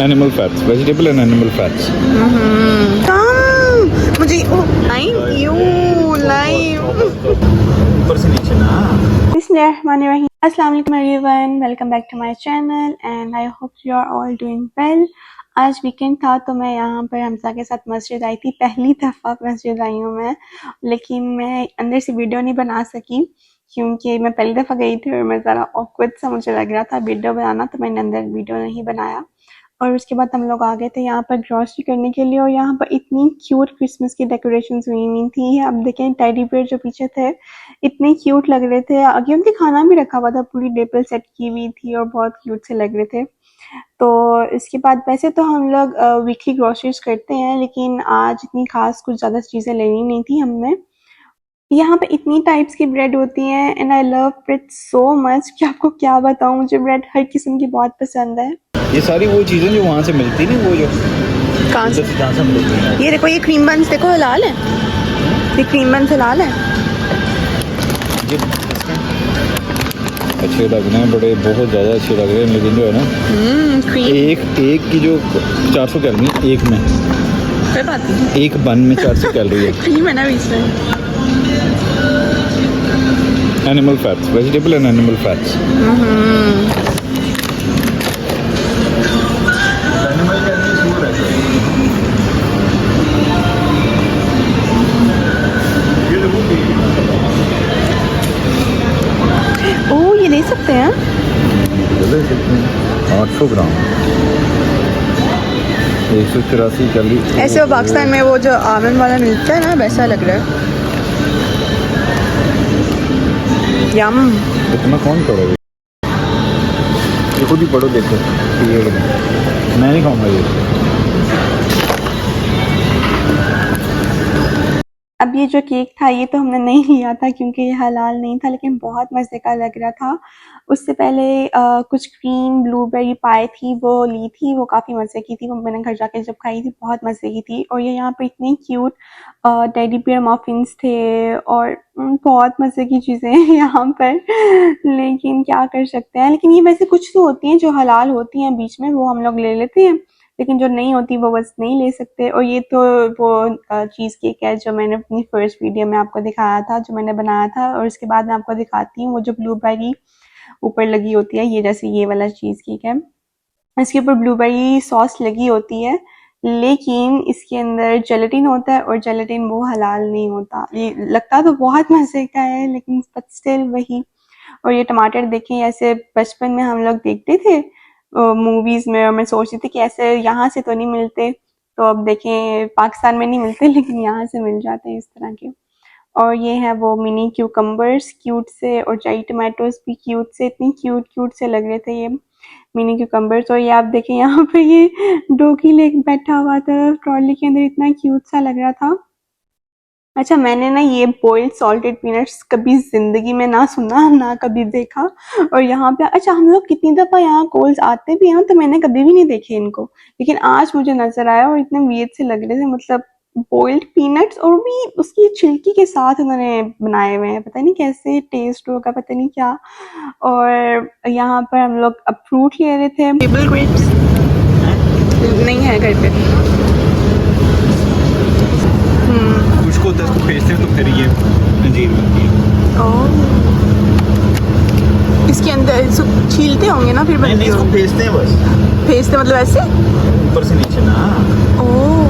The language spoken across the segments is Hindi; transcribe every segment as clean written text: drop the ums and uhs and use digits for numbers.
Animal fats, vegetable and animal fats. मुझे लाइव ऊपर से नीचे ना। Bismillahirrahmanirrahim. Assalamu alaikum everyone. Welcome back to my channel and I hope you are all doing well. आज वीकेंड था तो मैं यहाँ पर हमसा के साथ मस्जिद आई थी। पहली दफ़ा मस्जिद आई हूँ मैं, लेकिन मैं अंदर से वीडियो नहीं बना सकी क्योंकि मैं पहली दफ़ा गई थी और मैं ज़रा ऑकवर्ड सा मुझे लग रहा था वीडियो बनाना, तो मैंने अंदर वीडियो नहीं बनाया। और उसके बाद हम लोग आ गए थे यहाँ पर ग्रॉसरी करने के लिए और यहाँ पर इतनी क्यूट क्रिसमस की डेकोरेशंस हुई थी। आप देखें टेडी बियर जो पीछे थे इतने क्यूट लग रहे थे। आगे उनके खाना भी रखा हुआ था, पूरी टेबल सेट की हुई थी और बहुत क्यूट से लग रहे थे। तो इसके बाद वैसे तो हम लोग वीकली ग्रॉसरीज करते हैं, लेकिन आज इतनी खास कुछ ज़्यादा चीज़ें लेनी नहीं थी हमने। यहाँ पे इतनी टाइप्स की ब्रेड होती हैं and I love bread so much कि आपको क्या बताऊँ, मुझे ब्रेड हर किस्म की बहुत पसंद है। ये सारी वो चीज़ें जो वहाँ से मिलती नहीं, वो जो कहाँ से? जहाँ से मिलती हैं। ये देखो, ये क्रीम बन्स देखो हलाल है, ये क्रीम बन्स हलाल है। ये अच्छे लग रहे हैं, बड़े बहुत ज़्यादा अच्छे लग रहे हैं, लेकिन जो है ना एक की जो 400 कैलोरी एक में, कोई बात नहीं, एक बन में 400 कैलोरी है। क्रीम है ना बीच में। Animal fats, vegetable and animal fats. Oh, ये ले सकते हैं 800 ग्राम, 184 कैलोरी। ऐसे वो पाकिस्तान में वो जो आमंड वाला मिलता है ना, वैसा लग रहा है। यम। इतना कौन पढ़ेगा? ये खुद ही पढ़ो, देखो। मैं नहीं खाऊंगा ये। अब ये जो केक था ये तो हमने नहीं लिया था क्योंकि ये हलाल नहीं था, लेकिन बहुत मज़े का लग रहा था। उससे पहले कुछ क्रीम ब्लूबेरी पाई थी, वो ली थी, वो काफ़ी मज़े की थी। वो मैंने घर जाके जब खाई थी बहुत मज़े की थी। और ये यहाँ पे इतने क्यूट टेडी बियर मफिन्स थे और बहुत मज़े की चीज़ें हैं यहाँ पर, लेकिन क्या कर सकते हैं। लेकिन ये वैसे कुछ तो होती हैं जो हलाल होती हैं बीच में, वो हम लोग ले लेते हैं, लेकिन जो नहीं होती वो बस नहीं ले सकते। और ये तो वो चीज़ केक है जो मैंने अपनी फर्स्ट वीडियो में आपको दिखाया था, जो मैंने बनाया था। और इसके बाद मैं आपको दिखाती हूँ वो जो ब्लूबेरी ऊपर लगी होती है, ये जैसे ये वाला चीज़ केक है, इसके ऊपर ब्लूबेरी सॉस लगी होती है, लेकिन इसके अंदर जेलेटिन होता है और जेलेटिन वो हलाल नहीं होता। ये लगता तो बहुत मज़े का है लेकिन स्टिल वही। और ये टमाटर देखें, ऐसे बचपन में हम लोग देखते थे मूवीज़ में, और मैं सोचती थी कि ऐसे यहाँ से तो नहीं मिलते, तो अब देखें पाकिस्तान में नहीं मिलते लेकिन यहाँ से मिल जाते हैं इस तरह के। और ये है वो मिनी क्यूकम्बर्स क्यूट से, और चेरी टमाटोज भी क्यूट से, इतनी क्यूट से लग रहे थे ये मिनी क्यूकम्बर्स। और ये आप देखें यहाँ पे ये डोगी लेक बैठा हुआ था ट्रॉली के अंदर, इतना क्यूट सा लग रहा था। अच्छा, मैंने ना ये बॉइल्ड सॉल्टेड पीनट्स कभी ज़िंदगी में ना सुना ना कभी देखा। और यहाँ पे अच्छा, हम लोग कितनी दफ़ा यहाँ कोल्स आते भी हैं तो मैंने कभी भी नहीं देखे इनको, लेकिन आज मुझे नज़र आया और इतने वियर्ड से लग रहे थे। मतलब बॉइल्ड पीनट्स और भी उसकी छिलकी के साथ उन्होंने बनाए हुए हैं, पता नहीं कैसे टेस्ट होगा, पता नहीं क्या। और यहाँ पर हम लोग अब फ्रूट ले रहे थे। टेबल ग्रेप्स नहीं है घर पे, होता है, इसको फेंचते हैं तो फिर ये अंजीर बनती है। इसके अंदर छीलते होंगे ना फिर बनती है। इसको फेंचते हैं बस। फेंचते मतलब ऐसे ऊपर से नीचे ना। ओह,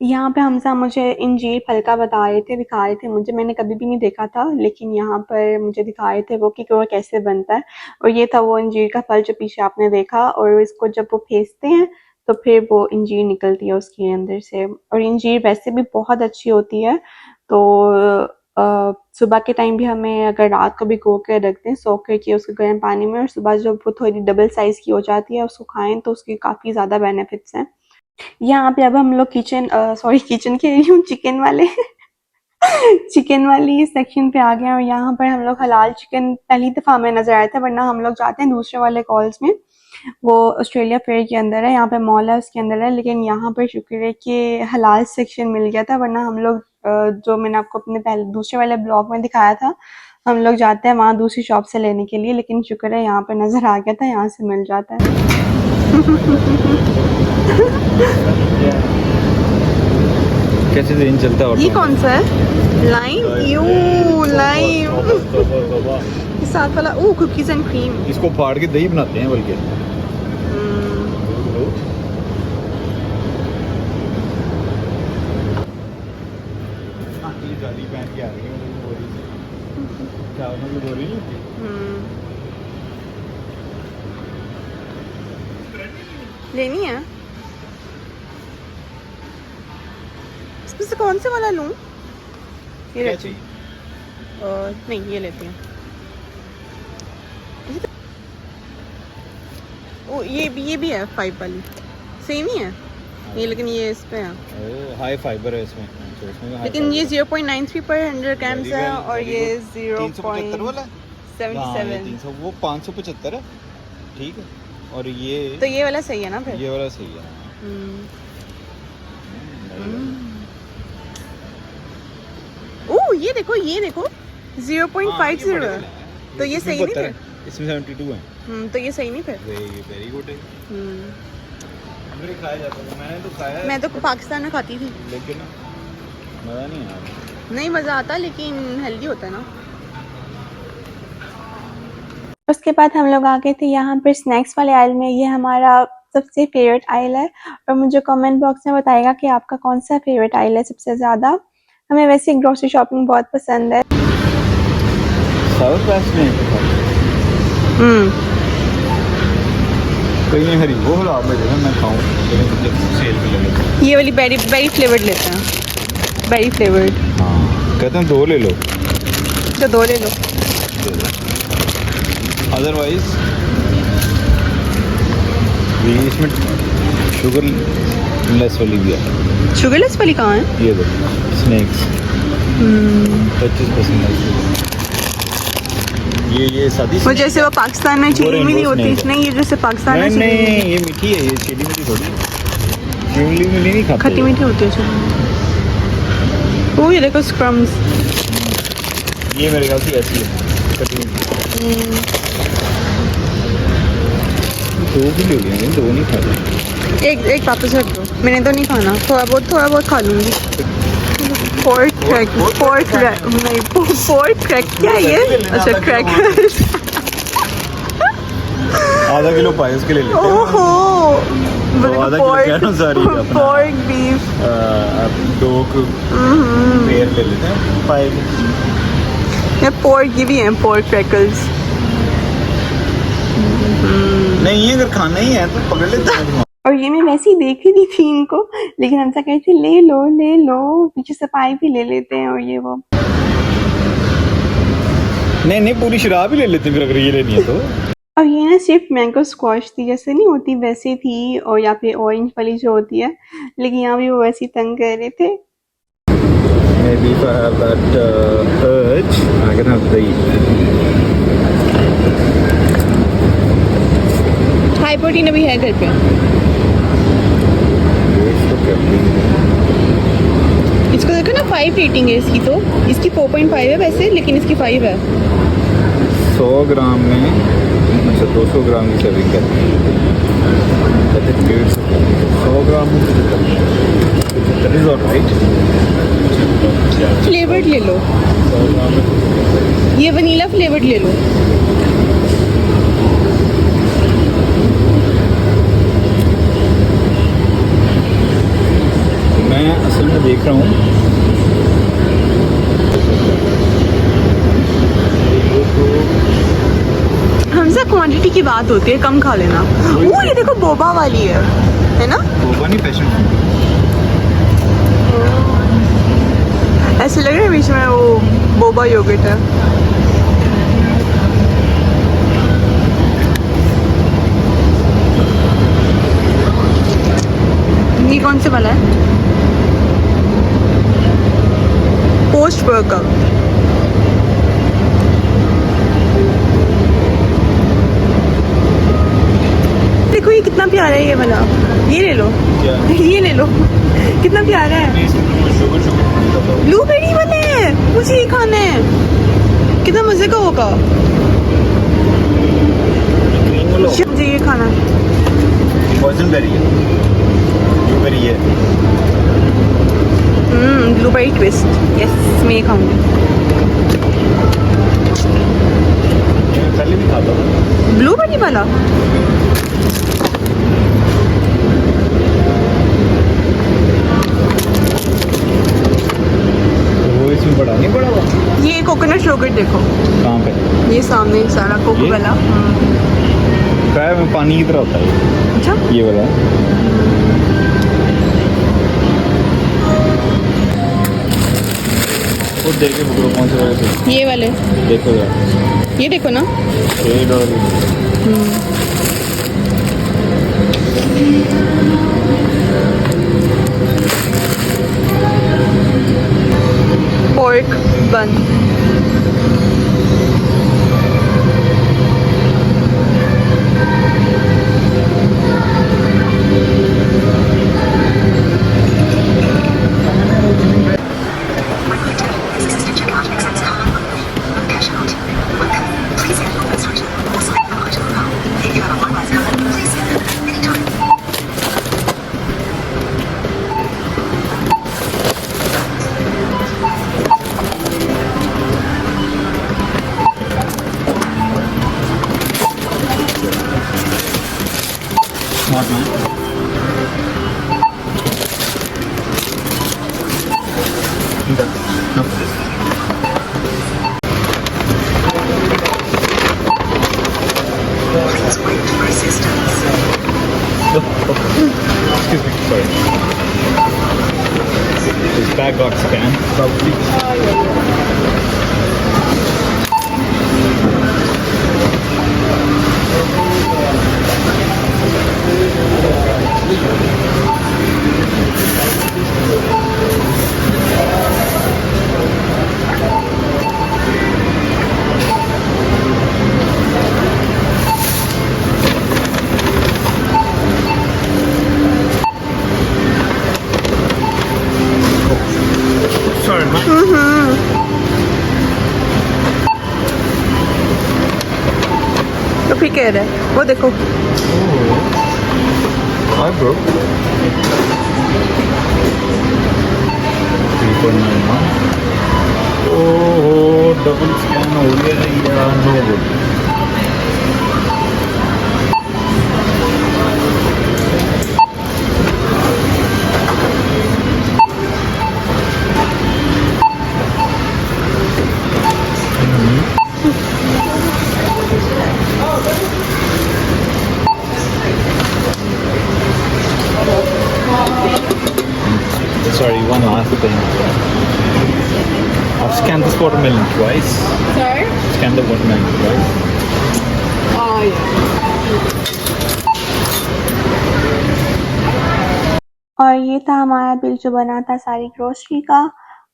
यहाँ पे हमसा मुझे इंजीर फल का बता रहे थे, दिखा रहे थे मुझे, मैंने कभी भी नहीं देखा था, लेकिन यहाँ पर मुझे दिखा रहे थे वो कि वो कैसे बनता है। और ये था वो अंजीर का फल जो पीछे आपने देखा, और इसको जब वो फेंचते हैं तो फिर वो इंजीर निकलती है उसके अंदर से। और इंजीर वैसे भी बहुत अच्छी होती है, तो सुबह के टाइम भी हमें अगर रात को भी भिगो के रख दें सोख करके उसको गर्म पानी में, और सुबह जब वो थोड़ी डबल साइज़ की हो जाती है उसको खाएं तो उसके काफ़ी ज़्यादा बेनिफिट्स हैं। यहाँ पे अब हम लोग किचन कह रही हूँ, चिकन वाले चिकन वाली सेक्शन पे आ गए हैं। और यहाँ पर हम लोग हलाल चिकन पहली दफ़ा हमें नज़र आया था, वरना हम लोग जाते हैं दूसरे वाले कॉल्स में, वो ऑस्ट्रेलिया फेयर के अंदर है, यहाँ पे मॉल है उसके अंदर है, लेकिन यहाँ पर शुक्र है कि हलाल सेक्शन मिल गया था, वरना हम लोग जो मैंने आपको अपने पहले दूसरे वाले ब्लॉग में दिखाया था, हम लोग जाते हैं वहाँ दूसरी शॉप से लेने के लिए, लेकिन शुक्र है यहाँ पे नज़र आ गया था, यहाँ से मिल जाता है। कैसे दिन चलता है? ये कौन सा है? Lime, you lime. ये साथ वाला, ओह कुकीज एंड क्रीम। इसको फाड़ के दही बनाते हैं बल्कि। गाड़ी पहन के आ रही है क्या मतलब हो रही है? लेनी है। इसमें से कौन से वाला लूं? ये क्या लेती चाहिए? नहीं, ये लेती हूँ। ओ ये भी है 5 वाली, सेम ही है ये, लेकिन ये इस पे है। हाई फाइबर है इसमें, तो इसमें high लेकिन ये fiber 0.93 पर 100 ग्राम्स है और ये 375 वाला 0.77। 300 वो 575 है, ठीक है। और ये तो ये वाला सही है ना फिर? ये वाला सही है। ओह ये देखो 0.50 है, तो ये सही नहीं फिर? इसमें 72 है। तो ये सही नहीं फिर? वेरी गुड है। मेरे खाया जाता था, मैंने तो खाया है। मैं तो पाकिस्तान में खाती थी, लेकिन मज़ा नहीं आया। नहीं मज़ा आता, लेकिन हेल्दी होता है ना। उसके बाद हम लोग आ गए थे यहाँ पर स्नैक्स वाले आइल में। ये हमारा सबसे फेवरेट आइल है और मुझे कमेंट बॉक्स में बताएगा कि आपका कौन सा फेवरेट आइल है सबसे ज़्यादा। हमें वैसे ग्रोसरी शॉपिंग बहुत पसंद है। साउथ वेस्ट में कहीं नहीं हरी वो आप में देना, मैं खाऊं सेल पे ले लो। ये वाली बेरी फ्लेवर्ड लेते हैं, बेरी फ्लेवर्ड। हाँ कहते हैं 2 ले लो, तो 2 ले लो। अदरवाइज ये इसमें शुगर लेस वाली भी है। शुगरलेस वाली कहाँ है? ये देखो स्नैक्स 25% है। ये सादी वो जैसे वो पाकिस्तान में चीनी मिली होती है, नहीं ये जैसे पाकिस्तान में नहीं चीनी ये मीठी है, ये चीनी मिली थोड़ी है। चीनी मिली नहीं खाते, खट्टी मीठी होती है चीनी। वो ये देखो स्क्रम्स, ये मेरे ख्याल से ऐसी है खट्टी मीठी। 2 भी ले लेंगे, 2 नहीं खाते। एक वापस रख दो, मैंने तो नहीं खाना, थोड़ा बहुत खा लूंगी। पोर्क क्रैक क्या है ये? अच्छा क्रैकर्स। आधा किलो पायस के ले लेते हैं। ओहो आधा किलो क्या ना सारी पोर्क बीफ। अब 2 पेयर ले लेते हैं पाए के। ये पोर्क ये भी है, पोर्क क्रैकर्स। नहीं अगर खाना ही है तो पकड़ लेते हैं। और ये मैं वैसे ही देख ही नहीं थी इनको, लेकिन हमसे कही थी ले लो, पीछे से पाई भी ले लेते हैं और ये वो। नहीं पूरी शराब ही ले लेते हैं फिर अगर ये लेनी है तो। और ये ना सिर्फ मैंगो स्क्वाश थी, जैसे नहीं होती वैसे थी, और यहाँ पे ऑरेंज वाली जो होती है, लेकिन यहाँ भी वो वैसे ही तंग कर रहे थे। Maybe if I have that urge, I can have the high protein अभी है घर पे। इसको देखो ना 5 रेटिंग है इसकी, तो इसकी 4.5 है वैसे, लेकिन इसकी 5 है। 100 ग्राम में अच्छा 200 ग्राम की सर्विंग करती है, 100 ग्राम में that is all right। Flavoured ले लो, 100 ग्राम में ये वनीला फ्लेवर्ड ले लो। मैं असल में देख रहा हूँ हमसे क्वांटिटी की बात होती है, कम खा लेना। वो ये देखो बोबा वाली है ना? बोबा नहीं पैशन। ऐसे लग रहा है बीच में वो बोबा योगर्ट है। ये कौन से वाला है? Post workout. देखो ये कितना प्यारा है ये वाला, ये ले लो। ये ले लो, कितना प्यारा है। ब्लूबेरी वाले है, मुझे ये खाना है, कितना मजे का होगा। मुझे ये खाना है। बॉयजनबेरी है, ब्लूबेरी है। ब्लूबेरी ट्विस्ट, यस मैं ये खाऊंगी। मैं पहले भी खाता था। ब्लूबेरी वाला वो इसमें बड़ा नहीं पड़ा हुआ। ये कोकोनट योगर्ट देखो, कहाँ पे? ये सामने सारा कोको ये? वाला। प्राय में पानी की तरह होता है अच्छा ये वाला। वो देखे पकड़ो कौन से वाले से, ये वाले, देखो यार, ये देखो ना। शेड और पोर्क बन, smart man. Excuse me, sorry. This bag got scanned, probably. Sorry, man. तो फिर कह रहा है वो देखो। Hi, bro. 3.91. Oh, double scan हो गया या no good. Sorry, one last thing. I've scanned this watermelon twice. Sorry? Scanned the watermelon twice. Oh yeah. और ये था हमारा बिल जो बना था सारी ग्रोसरी का।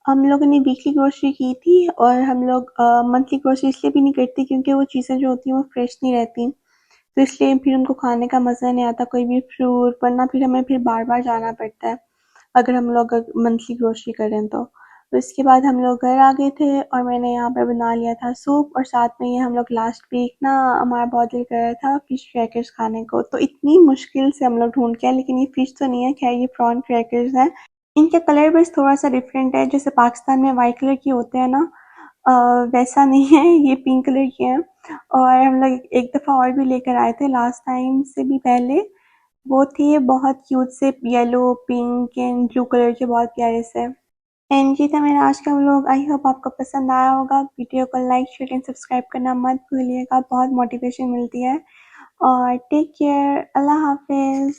हम लोगों ने वीकली ग्रोसरी की थी और हम लोग मंथली ग्रोसरी इसलिए भी नहीं करते क्योंकि वो चीज़ें जो होती हैं वो फ्रेश नहीं रहती, तो इसलिए फिर उनको खाने का मज़ा नहीं आता कोई भी फ्रूट, वरना फिर हमें फिर बार बार जाना पड़ता है अगर हम लोग मंथली ग्रोसरी करें तो। इसके बाद हम लोग घर आ गए थे और मैंने यहाँ पर बना लिया था सूप और साथ में ये हम लोग लास्ट वीक ना हमारा बहुत दिल कर रहा था फ़िश क्रैकर्स खाने को, तो इतनी मुश्किल से हम लोग ढूंढ के आए, लेकिन ये फ़िश तो नहीं है, खैर ये प्रॉन क्रैकर्स हैं। इनका कलर बस थोड़ा सा डिफरेंट है, जैसे पाकिस्तान में वाइट कलर की होते हैं ना, वैसा नहीं है, ये पिंक कलर के हैं। और हम लोग एक दफ़ा और भी लेकर आए थे लास्ट टाइम से भी पहले, वो थे बहुत क्यूट से yellow, pink and blue colour के, बहुत प्यारे से। एंड ये था मेरा आज का व्लॉग। आई होप आपको पसंद आया होगा। वीडियो को लाइक शेयर एंड सब्सक्राइब करना मत भूलिएगा, बहुत मोटिवेशन मिलती है। और टेक केयर, अल्लाह हाफिज़।